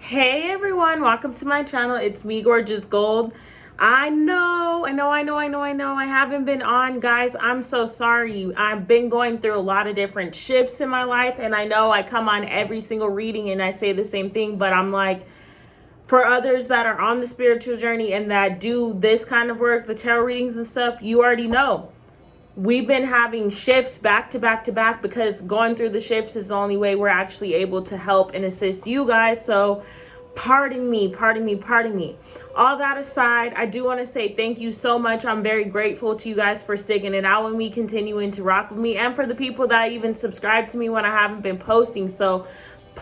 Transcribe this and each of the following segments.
Hey everyone, welcome to my channel. It's me, Gorgeous Gold. I know. I haven't been on, guys. I'm so sorry. I've been going through a lot of different shifts in my life, and I know I come on every single reading and I say the same thing, but I'm like, for others that are on the spiritual journey and that do this kind of work, the tarot readings and stuff, you already know. We've been having shifts back to back to back because going through the shifts is the only way we're actually able to help and assist you guys. So pardon me. All that aside, I do want to say thank you so much. I'm very grateful to you guys for sticking it out with me, continuing to rock with me, and for the people that even subscribe to me when I haven't been posting. So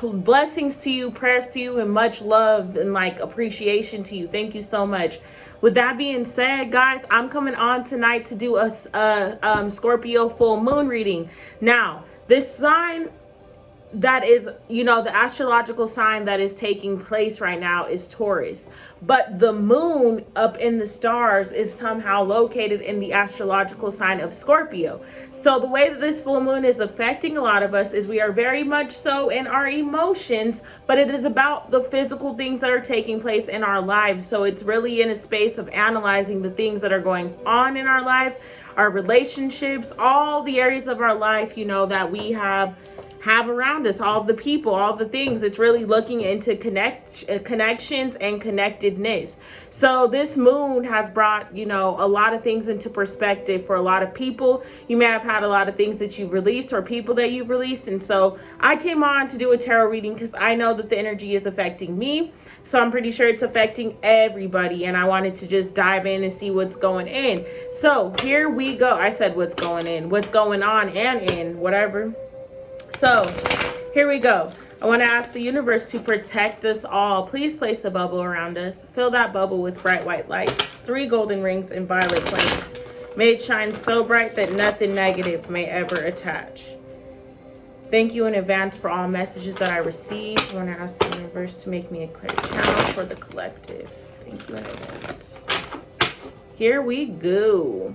blessings to you, prayers to you, and much love and appreciation to you. Thank you so much. With that being said, guys, I'm coming on tonight to do a Scorpio full moon reading. Now, this sign that is, the astrological sign that is taking place right now is Taurus. But the moon up in the stars is somehow located in the astrological sign of Scorpio. So the way that this full moon is affecting a lot of us is we are very much so in our emotions, but it is about the physical things that are taking place in our lives. So it's really in a space of analyzing the things that are going on in our lives, our relationships, all the areas of our life, that we have around us, all the people, all the things. It's really looking into connections and connectedness. So this moon has brought, a lot of things into perspective for a lot of people. You may have had a lot of things that you've released or people that you've released. And so I came on to do a tarot reading because I know that the energy is affecting me. So I'm pretty sure it's affecting everybody. And I wanted to just dive in and see what's going in. So here we go. I said what's going in, what's going on and in, whatever. So here we go. I want to ask the universe to protect us all. Please place a bubble around us. Fill that bubble with bright white light. 3 golden rings and violet flames. May it shine so bright that nothing negative may ever attach. Thank you in advance for all messages that I receive. I want to ask the universe to make me a clear channel for the collective. Thank you in advance. Here we go.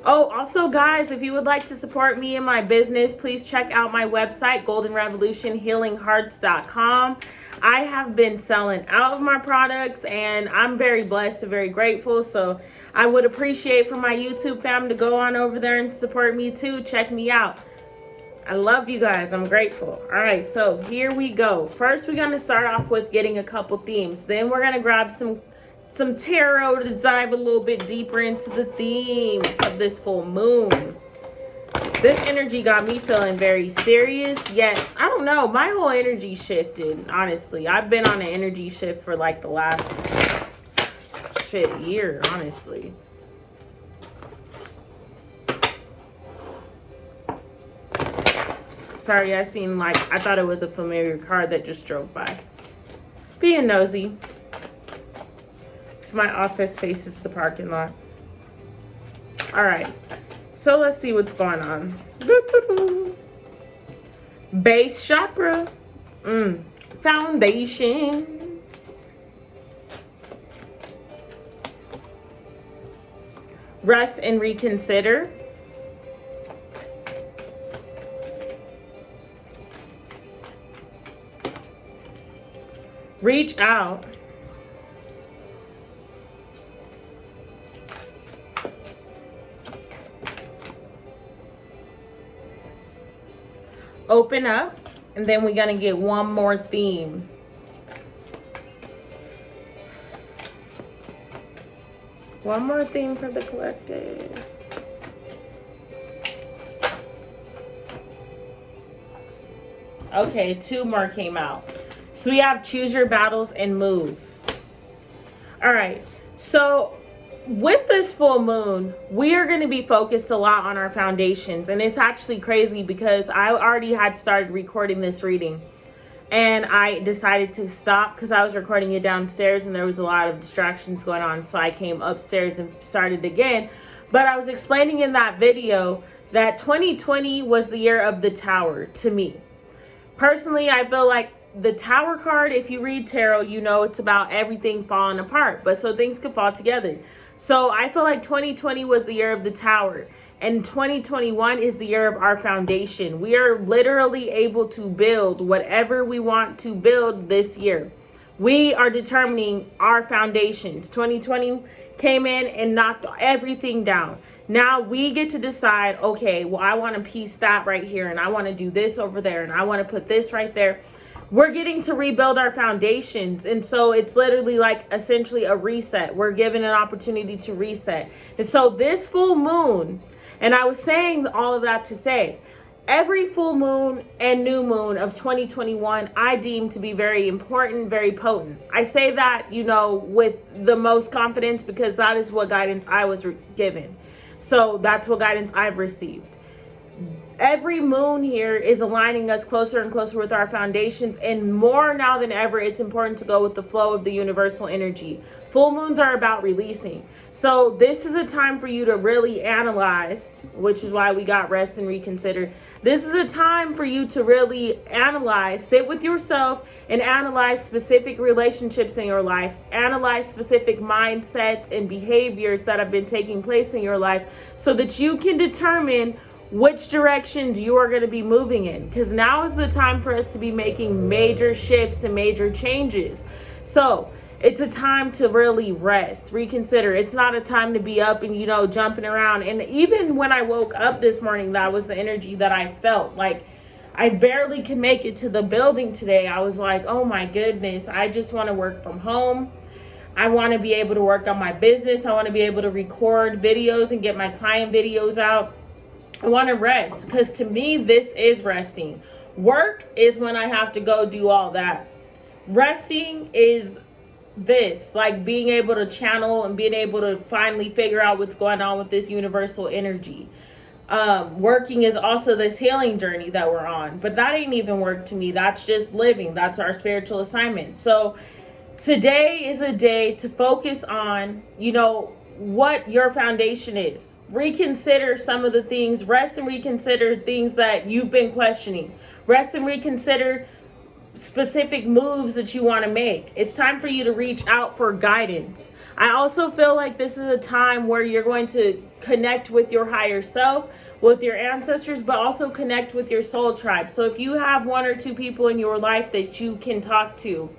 Oh, also, guys, if you would like to support me in my business, please check out my website, goldenrevolutionhealinghearts.com. I have been selling out of my products, and I'm very blessed and very grateful. So I would appreciate for my YouTube fam to go on over there and support me too. Check me out. I love you guys. I'm grateful. All right, so here we go. First, we're going to start off with getting a couple themes. Then we're going to grab some tarot to dive a little bit deeper into the themes of this full moon. This energy got me feeling very serious, yet I don't know, my whole energy shifted. Honestly, I've been on an energy shift for the last year, honestly. Sorry, I thought it was a familiar car that just drove by. Being nosy. My office faces the parking lot. All right, so let's see what's going on. Base chakra, foundation, rest and reconsider, reach out, open up, and then we're gonna get one more theme. One more theme for the collective. Okay, 2 more came out. So we have choose your battles and move. All right, so with this full moon, we are going to be focused a lot on our foundations. And it's actually crazy because I already had started recording this reading. And I decided to stop because I was recording it downstairs and there was a lot of distractions going on. So I came upstairs and started again. But I was explaining in that video that 2020 was the year of the Tower to me. Personally, I feel like the Tower card, if you read tarot, it's about everything falling apart. But so things could fall together. So I feel like 2020 was the year of the Tower. And 2021 is the year of our foundation. We are literally able to build whatever we want to build this year. We are determining our foundations. 2020 came in and knocked everything down. Now we get to decide, okay, well, I want to piece that right here, and I want to do this over there, and I want to put this right there. We're getting to rebuild our foundations. And so it's literally like essentially a reset. We're given an opportunity to reset. And so this full moon, and I was saying all of that to say, every full moon and new moon of 2021, I deem to be very important, very potent. I say that, with the most confidence because that is what guidance I was given. So that's what guidance I've received. Every moon here is aligning us closer and closer with our foundations, and more now than ever, it's important to go with the flow of the universal energy. Full moons are about releasing. So this is a time for you to really analyze, which is why we got rest and reconsider. This is a time for you to really analyze, sit with yourself and analyze specific relationships in your life, analyze specific mindsets and behaviors that have been taking place in your life so that you can determine which directions you are going to be moving in, because now is the time for us to be making major shifts and major changes. So it's a time to really rest, reconsider. It's not a time to be up and, jumping around. And even when I woke up this morning, that was the energy that I felt. Like I barely could make it to the building today. I was like, oh my goodness, I just want to work from home. I want to be able to work on my business. I want to be able to record videos and get my client videos out. I want to rest, because to me, this is resting. Work is when I have to go do all that. Resting is this, like being able to channel and being able to finally figure out what's going on with this universal energy. Working is also this healing journey that we're on, but that ain't even work to me. That's just living. That's our spiritual assignment. So today is a day to focus on, what your foundation is. Reconsider some of the things, rest and reconsider things that you've been questioning. Rest and reconsider specific moves that you want to make. It's time for you to reach out for guidance. I also feel like this is a time where you're going to connect with your higher self, with your ancestors, but also connect with your soul tribe. So if you have one or two people in your life that you can talk to,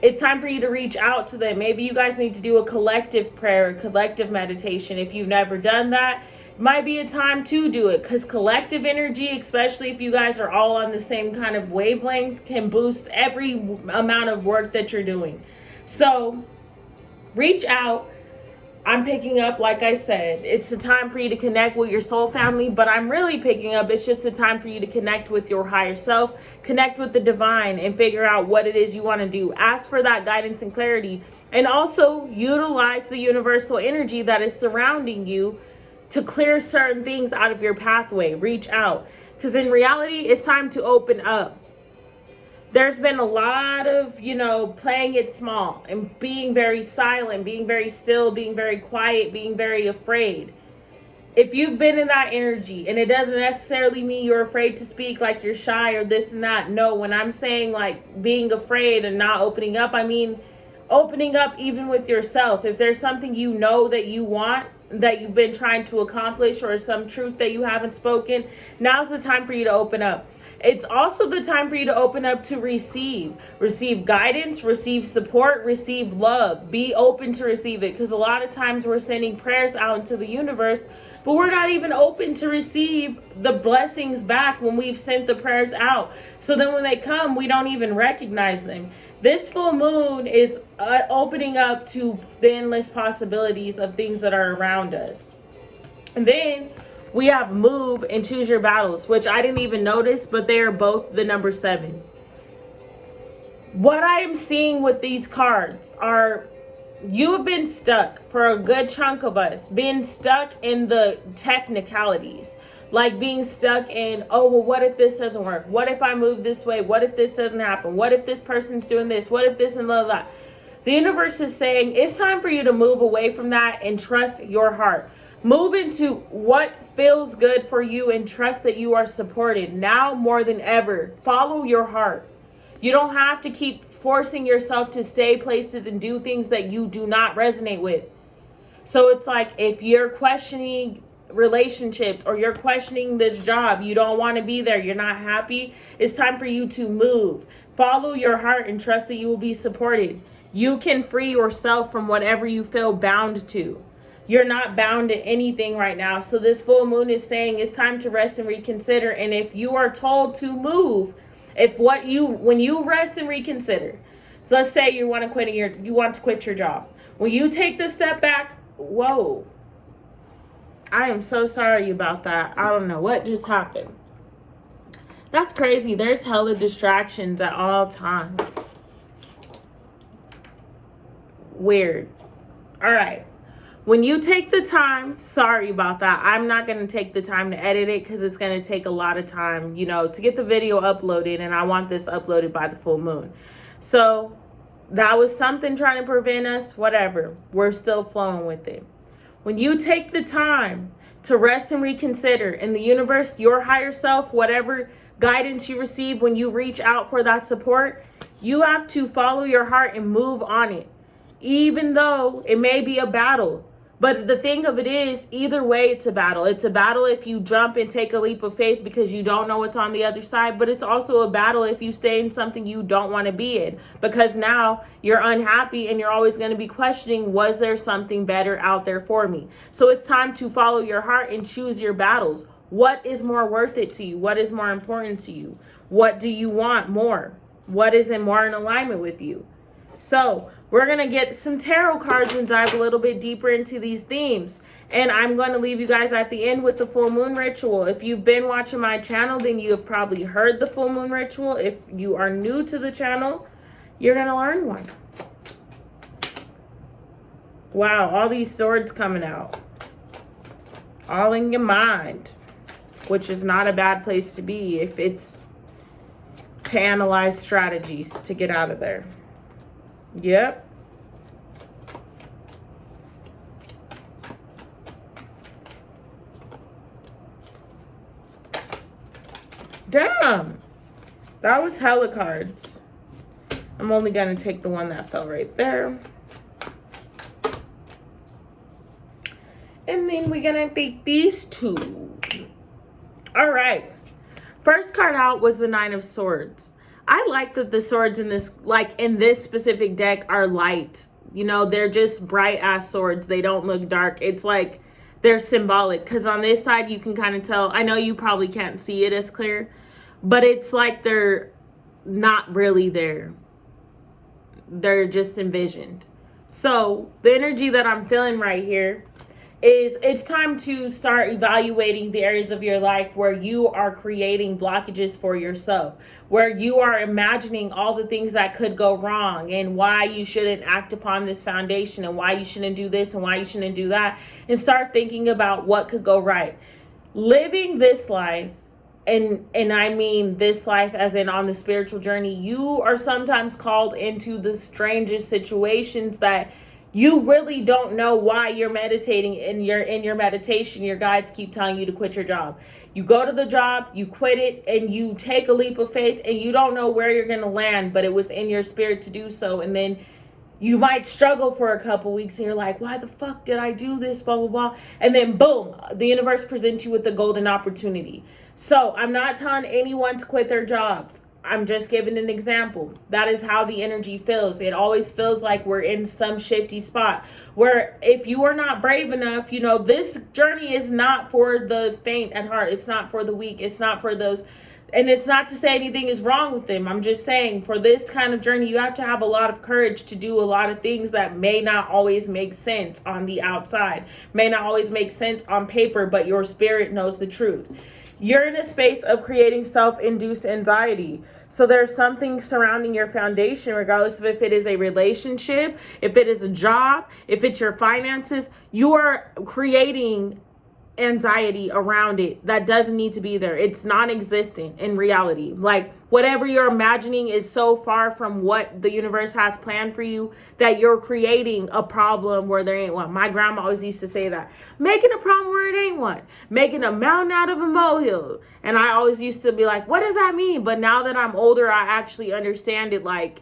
it's time for you to reach out to them. Maybe you guys need to do a collective prayer, a collective meditation. If you've never done that, it might be a time to do it, because collective energy, especially if you guys are all on the same kind of wavelength, can boost every amount of work that you're doing. So reach out. I'm picking up, like I said, it's a time for you to connect with your soul family, but I'm really picking up, it's just a time for you to connect with your higher self, connect with the divine, and figure out what it is you want to do. Ask for that guidance and clarity, and also utilize the universal energy that is surrounding you to clear certain things out of your pathway. Reach out, because in reality, it's time to open up. There's been a lot of, playing it small and being very silent, being very still, being very quiet, being very afraid. If you've been in that energy, and it doesn't necessarily mean you're afraid to speak, like you're shy or this and that. No, when I'm saying like being afraid and not opening up, I mean opening up even with yourself. If there's something that you want, that you've been trying to accomplish, or some truth that you haven't spoken, now's the time for you to open up. It's also the time for you to open up to receive guidance, receive support, receive love. Be open to receive it, because a lot of times we're sending prayers out into the universe, but we're not even open to receive the blessings back when we've sent the prayers out. So then when they come, we don't even recognize them. This full moon is opening up to the endless possibilities of things that are around us. And then we have move and choose your battles, which I didn't even notice, but they are both the number 7. What I am seeing with these cards are, you have been stuck for a good chunk of us, being stuck in the technicalities, like being stuck in, oh, well, what if this doesn't work? What if I move this way? What if this doesn't happen? What if this person's doing this? What if this and blah, blah, blah. The universe is saying it's time for you to move away from that and trust your heart. Move into what feels good for you and trust that you are supported now more than ever. Follow your heart. You don't have to keep forcing yourself to stay places and do things that you do not resonate with. So it's like, if you're questioning relationships, or you're questioning this job, you don't want to be there, you're not happy, it's time for you to move. Follow your heart and trust that you will be supported. You can free yourself from whatever you feel bound to. You're not bound to anything right now. So this full moon is saying it's time to rest and reconsider. And if you are told to move, when you rest and reconsider, let's say you want to quit your job. When you take the step back, whoa, I am so sorry about that. I don't know what just happened. That's crazy. There's hella distractions at all times. Weird. All right. When you take the time, sorry about that. I'm not going to take the time to edit it because it's going to take a lot of time, to get the video uploaded. And I want this uploaded by the full moon. So that was something trying to prevent us, whatever. We're still flowing with it. When you take the time to rest and reconsider in the universe, your higher self, whatever guidance you receive when you reach out for that support, you have to follow your heart and move on it. Even though it may be a battle. But the thing of it is, either way, it's a battle. It's a battle if you jump and take a leap of faith because you don't know what's on the other side. But it's also a battle if you stay in something you don't want to be in. Because now you're unhappy and you're always going to be questioning, was there something better out there for me? So it's time to follow your heart and choose your battles. What is more worth it to you? What is more important to you? What do you want more? What is more in alignment with you? So we're going to get some tarot cards and dive a little bit deeper into these themes. And I'm going to leave you guys at the end with the full moon ritual. If you've been watching my channel, then you have probably heard the full moon ritual. If you are new to the channel, you're going to learn one. Wow, all these swords coming out. All in your mind, which is not a bad place to be if it's to analyze strategies to get out of there. Yep. Damn. That was hella cards. I'm only going to take the one that fell right there. And then we're going to take these two. All right. First card out was the Nine of Swords. I like that the swords in this specific deck are light. They're just bright ass swords. They don't look dark. It's like they're symbolic. Because on this side, you can kind of tell. I know you probably can't see it as clear. But it's like they're not really there. They're just envisioned. So the energy that I'm feeling right here is it's time to start evaluating the areas of your life where you are creating blockages for yourself, where you are imagining all the things that could go wrong and why you shouldn't act upon this foundation and why you shouldn't do this and why you shouldn't do that, and start thinking about what could go right. Living this life, and I mean this life as in on the spiritual journey, you are sometimes called into the strangest situations that you really don't know why you're meditating. In your meditation, your guides keep telling you to quit your job. You go to the job, you quit it, and you take a leap of faith, and you don't know where you're going to land, but it was in your spirit to do so. And then you might struggle for a couple weeks, and you're like, why the fuck did I do this, blah, blah, blah. And then boom, the universe presents you with a golden opportunity. So I'm not telling anyone to quit their jobs. I'm just giving an example. That is how the energy feels. It always feels like we're in some shifty spot where if you are not brave enough, this journey is not for the faint at heart. It's not for the weak. It's not for those. And it's not to say anything is wrong with them. I'm just saying for this kind of journey, you have to have a lot of courage to do a lot of things that may not always make sense on the outside, may not always make sense on paper, but your spirit knows the truth. You're in a space of creating self-induced anxiety. So there's something surrounding your foundation, regardless of if it is a relationship, if it is a job, if it's your finances, you are creating anxiety around it that doesn't need to be there. It's non-existent in reality. Like whatever you're imagining is so far from what the universe has planned for you that you're creating a problem where there ain't one. My grandma always used to say that, making a problem where it ain't one, making a mountain out of a molehill. And I always used to be like, what does that mean? But now that I'm older, I actually understand it. Like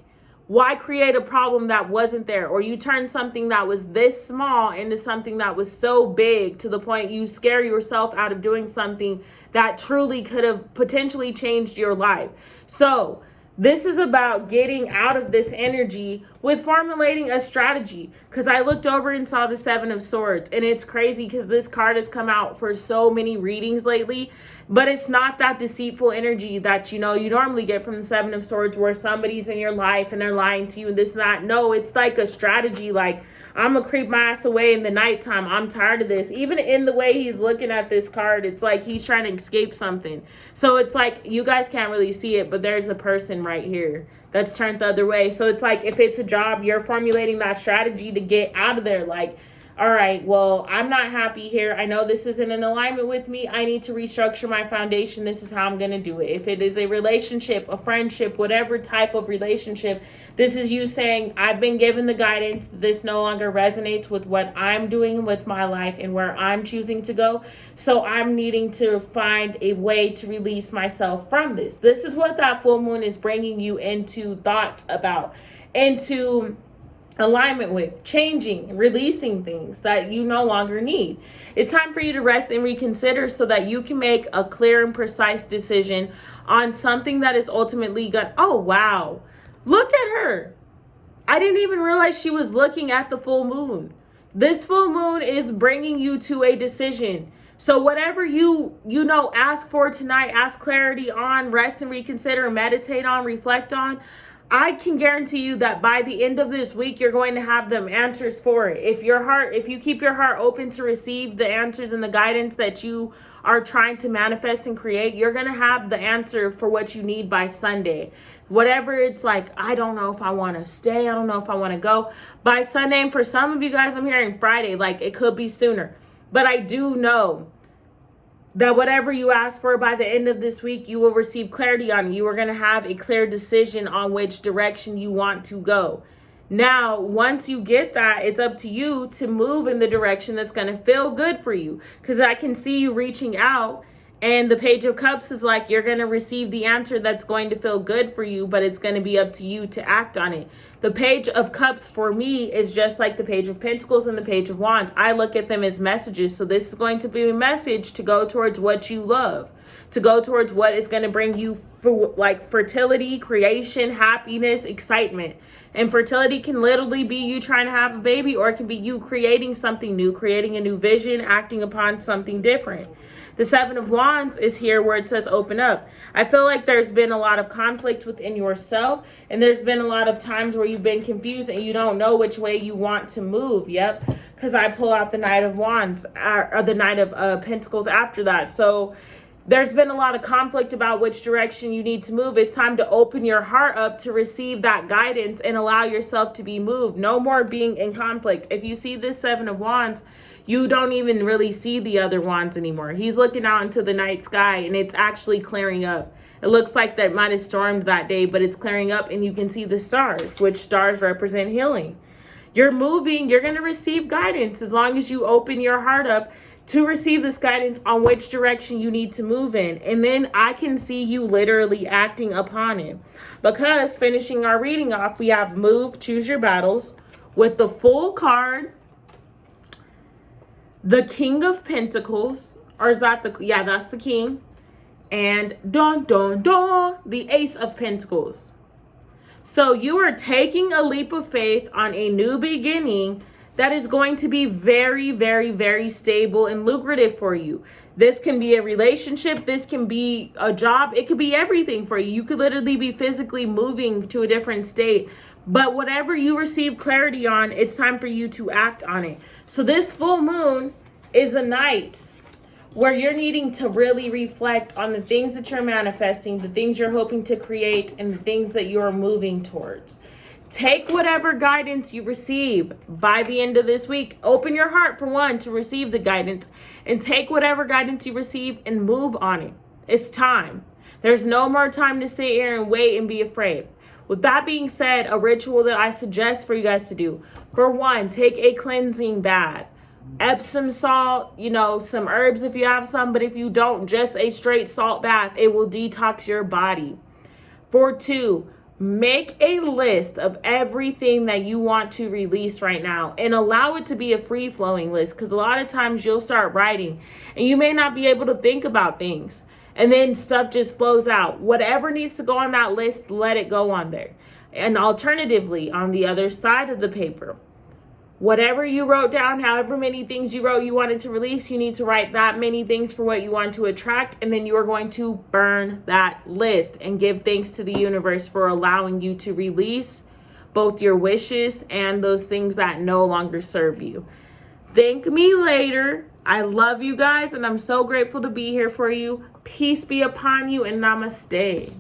Why create a problem that wasn't there? Or you turn something that was this small into something that was so big to the point you scare yourself out of doing something that truly could have potentially changed your life. So this is about getting out of this energy with formulating a strategy. Because I looked over and saw the Seven of Swords. And it's crazy because this card has come out for so many readings lately. But it's not that deceitful energy that, you normally get from the Seven of Swords where somebody's in your life and they're lying to you and this and that. No, it's like a strategy. Like, I'm going to creep my ass away in the nighttime. I'm tired of this. Even in the way he's looking at this card, it's like he's trying to escape something. So it's like, you guys can't really see it, but there's a person right here that's turned the other way. So it's like, if it's a job, you're formulating that strategy to get out of there. Like, all right, well, I'm not happy here. I know this isn't in alignment with me. I need to restructure my foundation. This is how I'm going to do it. If it is a relationship, a friendship, whatever type of relationship, this is you saying, I've been given the guidance. This no longer resonates with what I'm doing with my life and where I'm choosing to go. So I'm needing to find a way to release myself from this. This is what that full moon is bringing you into thoughts about, into alignment with, changing, releasing things that you no longer need. It's time for you to rest and reconsider so that you can make a clear and precise decision on something that is ultimately good. Oh, wow. Look at her. I didn't even realize she was looking at the full moon. This full moon is bringing you to a decision. So whatever you ask for tonight, ask clarity on, rest and reconsider, meditate on, reflect on, I can guarantee you that by the end of this week, you're going to have them answers for it. If you keep your heart open to receive the answers and the guidance that you are trying to manifest and create, you're going to have the answer for what you need by Sunday. Whatever it's like, I don't know if I want to stay. I don't know if I want to go. By Sunday, and for some of you guys, I'm hearing Friday, like it could be sooner. But I do know that whatever you ask for by the end of this week, you will receive clarity on it. You are going to have a clear decision on which direction you want to go. Now, once you get that, it's up to you to move in the direction that's going to feel good for you. Because I can see you reaching out, and the Page of Cups is like you're going to receive the answer that's going to feel good for you, but it's going to be up to you to act on it. The Page of Cups for me is just like the Page of Pentacles and the Page of Wands. I look at them as messages. So this is going to be a message to go towards what you love, to go towards what is going to bring you like fertility, creation, happiness, excitement. And fertility can literally be you trying to have a baby, or it can be you creating something new, creating a new vision, acting upon something different. The Seven of Wands is here where it says open up. I feel like there's been a lot of conflict within yourself, and there's been a lot of times where you've been confused and you don't know which way you want to move. Yep, because I pull out the Knight of Wands or the Knight of Pentacles after that. So there's been a lot of conflict about which direction you need to move. It's time to open your heart up to receive that guidance and allow yourself to be moved. No more being in conflict. If you see this Seven of Wands, you don't even really see the other wands anymore. He's looking out into the night sky and it's actually clearing up. It looks like that might have stormed that day, but it's clearing up and you can see the stars, which stars represent healing. You're moving, you're going to receive guidance as long as you open your heart up to receive this guidance on which direction you need to move in. And then I can see you literally acting upon it. Because finishing our reading off, we have move, choose your battles with the full card, the King of Pentacles, or is that that's the King, and the Ace of Pentacles. So you are taking a leap of faith on a new beginning that is going to be very, very, very stable and lucrative for you. This can be a relationship. This can be a job. It could be everything for you. You could literally be physically moving to a different state. But whatever you receive clarity on, it's time for you to act on it. So this full moon is a night where you're needing to really reflect on the things that you're manifesting, the things you're hoping to create, and the things that you're moving towards. Take whatever guidance you receive by the end of this week. Open your heart, for one, to receive the guidance, and take whatever guidance you receive and move on it. It's time. There's no more time to sit here and wait and be afraid. With that being said, a ritual that I suggest for you guys to do. For one, take a cleansing bath. Epsom salt, some herbs if you have some, but if you don't, just a straight salt bath. It will detox your body. For two, Make a list of everything that you want to release right now and allow it to be a free-flowing list, because a lot of times you'll start writing and you may not be able to think about things, and then stuff just flows out. Whatever needs to go on that list, let it go on there. And alternatively, on the other side of the paper, whatever you wrote down, however many things you wrote you wanted to release, you need to write that many things for what you want to attract. And then you are going to burn that list and give thanks to the universe for allowing you to release both your wishes and those things that no longer serve you. Thank me later. I love you guys, and I'm so grateful to be here for you. Peace be upon you, and namaste.